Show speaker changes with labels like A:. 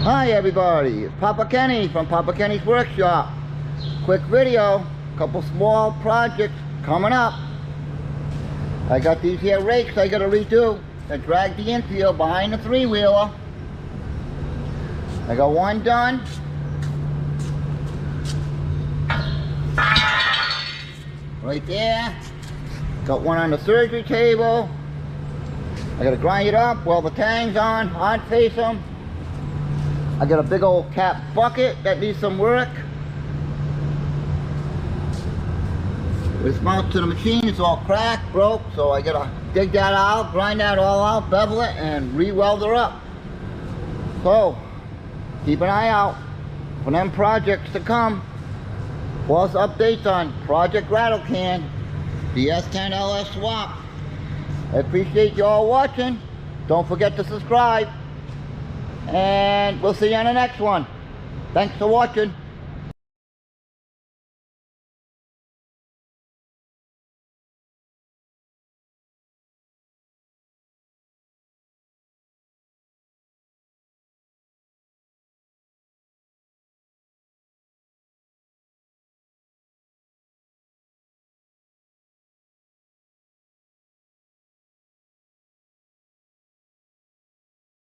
A: Hi everybody, it's Papa Kenny from Papa Kenny's Workshop. Quick video, couple small projects coming up. I got these here rakes I gotta redo that drag the infield behind the three-wheeler. I got one done. Right there. Got one on the surgery table. I gotta grind it up, weld the tangs on, hard face them. I got a big old cap bucket that needs some work. This mount to the machine is all cracked, broke, so I gotta dig that out, grind that all out, bevel it, and re-weld her up. So, keep an eye out for them projects to come. Plus updates on Project Rattle Can, the S10 LS swap. I appreciate you all watching. Don't forget to subscribe. And we'll see you on the next one. Thanks for watching.